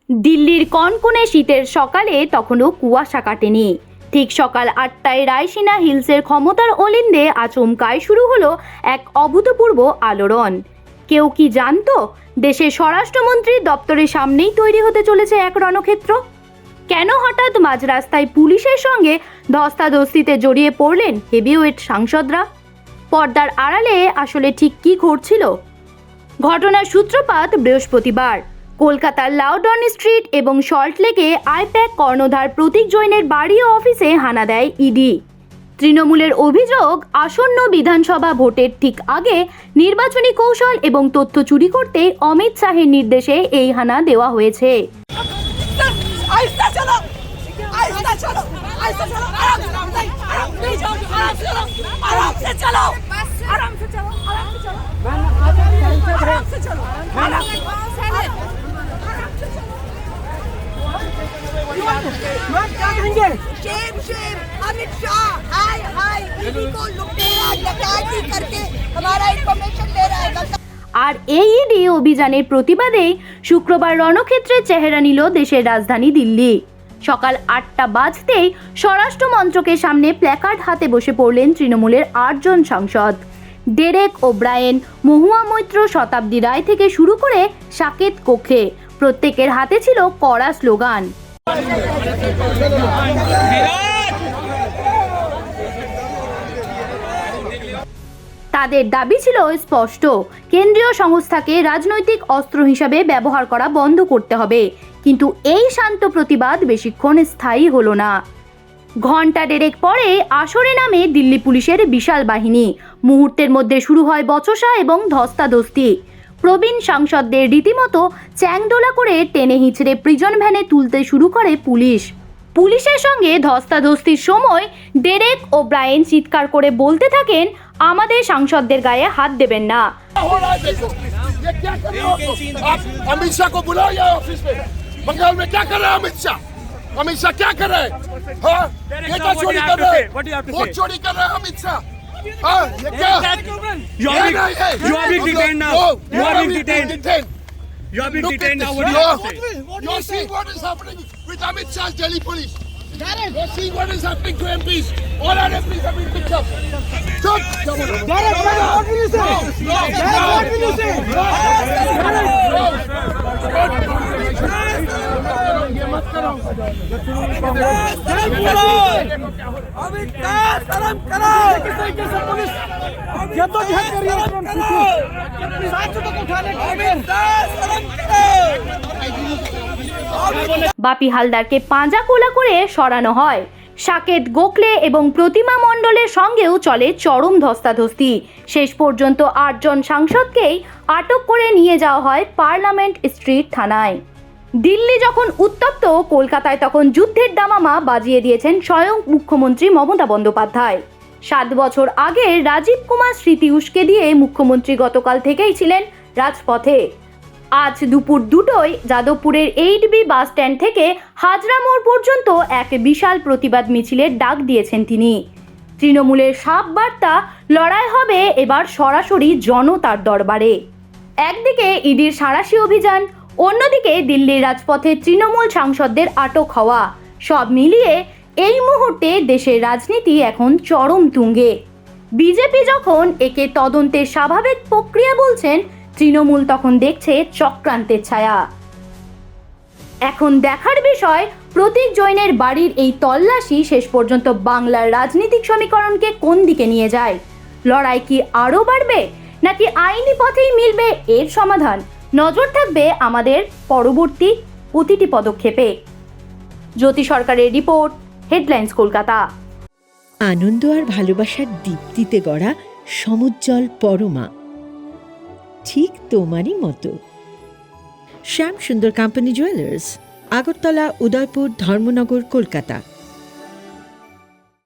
দিল্লির কনকনে শীতের সকালে তখনও কুয়াশা কাটেনি। ঠিক সকাল ৮টায় রায়সিনা হিলসের ক্ষমতার অলিন্দে আচমকায় শুরু হলো এক অভূতপূর্ব আলোড়ন। কেউ কি জানতো দেশের স্বরাষ্ট্রমন্ত্রীর দপ্তরের সামনেই তৈরি হতে চলেছে এক রণক্ষেত্র? কেন হঠাৎ মাঝ রাস্তায় পুলিশের সঙ্গে ধস্তাধস্তিতে জড়িয়ে পড়লেন হেভিওয়েট সাংসদরা? পর্দার আড়ালে আসলে ঠিক কী ঘটছিল? ঘটনার সূত্রপাত বৃহস্পতিবার কলকাতার লাউডন স্ট্রিট এবং সল্টলেকে আইপ্যাক কর্ণধার প্রতীক জৈনের বাড়ি ও অফিসে হানা দেয় ইডি। তৃণমূলের অভিযোগ, আসন্ন বিধানসভা ভোটের ঠিক আগে নির্বাচনী কৌশল এবং তথ্য চুরি করতে অমিত শাহের নির্দেশে এই হানা দেওয়া হয়েছে। अमित शाह हाय हाय को लुटेरा डकैती करके हमारा इंफॉर्मेशन ले रहा है। আর এই ইডি অভিযানের প্রতিবাদেই শুক্রবার রণক্ষেত্রের চেহারা নিল দেশের রাজধানী দিল্লি। সকাল ৮টা বাজতেই স্বরাষ্ট্র মন্ত্রকের সামনে প্ল্যাকার্ড হাতে বসে পড়লেন তৃণমূলের ৮ জন সাংসদ। ডেরেক ওব্রায়েন, মহুয়া মৈত্র, শতাব্দী রায় থেকে শুরু করে সাকেত কোখলে, প্রত্যেকের হাতে ছিল কড়া স্লোগান। তাদের দাবি ছিল স্পষ্ট, কেন্দ্রীয় সংস্থাকে রাজনৈতিক অস্ত্র হিসাবে ব্যবহার করা বন্ধ করতে হবে। কিন্তু এই শান্ত প্রতিবাদ বেশিক্ষণ স্থায়ী হলো না। ঘণ্টা দেড়েক পরে আসরে নামে দিল্লি পুলিশের বিশাল বাহিনী। মুহূর্তের মধ্যে শুরু হয় বচসা এবং ধস্তাধস্তি। প্রবীণ সাংসদদের রীতিমতো চ্যাংদোলা করে টেনে হিঁচড়ে প্রিজন ভ্যানে তুলতে শুরু করে পুলিশ। পুলিশের সঙ্গে ধস্তাধস্তির সময় ডেরেক ওব্রায়েন চিৎকার করে বলতে থাকেন, আমাদের সাংসদদের গায়ে হাত দেবেন না। अमित शाह को बुलाओ ये ऑफिस में। बंगाल में क्या कर रहे हैं अमित शाह? अमित शाह क्या कर रहे हैं? हाँ, ये क्या चोरी कर रहे हैं? वोट चोरी कर रहे हैं अमित शाह। हाँ, ये क्या? You are being detained now. You are being detained. You are being detained now. What do you have to say? You're seeing what is happening with Amit Shah's Delhi police. You're seeing what is happening to MPs. All our MPs have been picked up. Stop! What will you say? What will you say? বাপি হালদারকে পাঁজা কোলা করে সরানো হয়। সাকেত গোখলে এবং প্রতিমা মণ্ডলের সঙ্গেও চলে চরম ধস্তাধস্তি। শেষ পর্যন্ত ৮ জন সাংসদকেই আটক করে নিয়ে যাওয়া হয় পার্লামেন্ট স্ট্রিট থানায়। দিল্লি যখন উত্তপ্ত, কলকাতায় তখন যুদ্ধের দামামা বাজিয়ে দিয়েছেন স্বয়ং মুখ্যমন্ত্রী মমতা বন্দ্যোপাধ্যায়। ৭ বছর আগে রাজীব কুমার স্মৃতি উস্কে দিয়ে মুখ্যমন্ত্রী গতকাল থেকেই ছিলেন রাজপথে। আজ দুপুর ২টোয় যাদবপুরের 8B বাস স্ট্যান্ড থেকে হাজরা মোড় পর্যন্ত এক বিশাল প্রতিবাদ মিছিলের ডাক দিয়েছেন তিনি। তৃণমূলের সাপ বার্তা, লড়াই হবে এবার সরাসরি জনতার দরবারে। একদিকে ইডির সাঁড়াশি অভিযান, অন্যদিকে দিল্লির রাজপথে তৃণমূল সাংসদদের আটক হওয়া। সব মিলিয়ে এই মুহূর্তে দেশের রাজনীতি এখন চরম তুঙ্গে। বিজেপি যখন একে তদন্তের স্বাভাবিক প্রক্রিয়া বলছেন, তৃণমূল তখন দেখছে চক্রান্তের ছায়া। এখন দেখার বিষয়, প্রতীক জৈনের বাড়ির এই তল্লাশি শেষ পর্যন্ত বাংলার রাজনৈতিক সমীকরণকে কোন দিকে নিয়ে যায়। লড়াই কি আরও বাড়বে, নাকি আইনি পথেই মিলবে এর সমাধান? নজর থাকবে আমাদের পরবর্তী প্রতিটি পদক্ষেপে। জ্যোতি সরকারের রিপোর্ট, হেডলাইন্স কলকাতা। আনন্দ আর ভালোবাসার দীপ্তিতে গড়া সমুজ্জ্বল পরমা, ঠিক তোমারই মতো। শ্যাম সুন্দর কোম্পানি জুয়েলার্স, আগরতলা, উদয়পুর, ধর্মনগর, কলকাতা।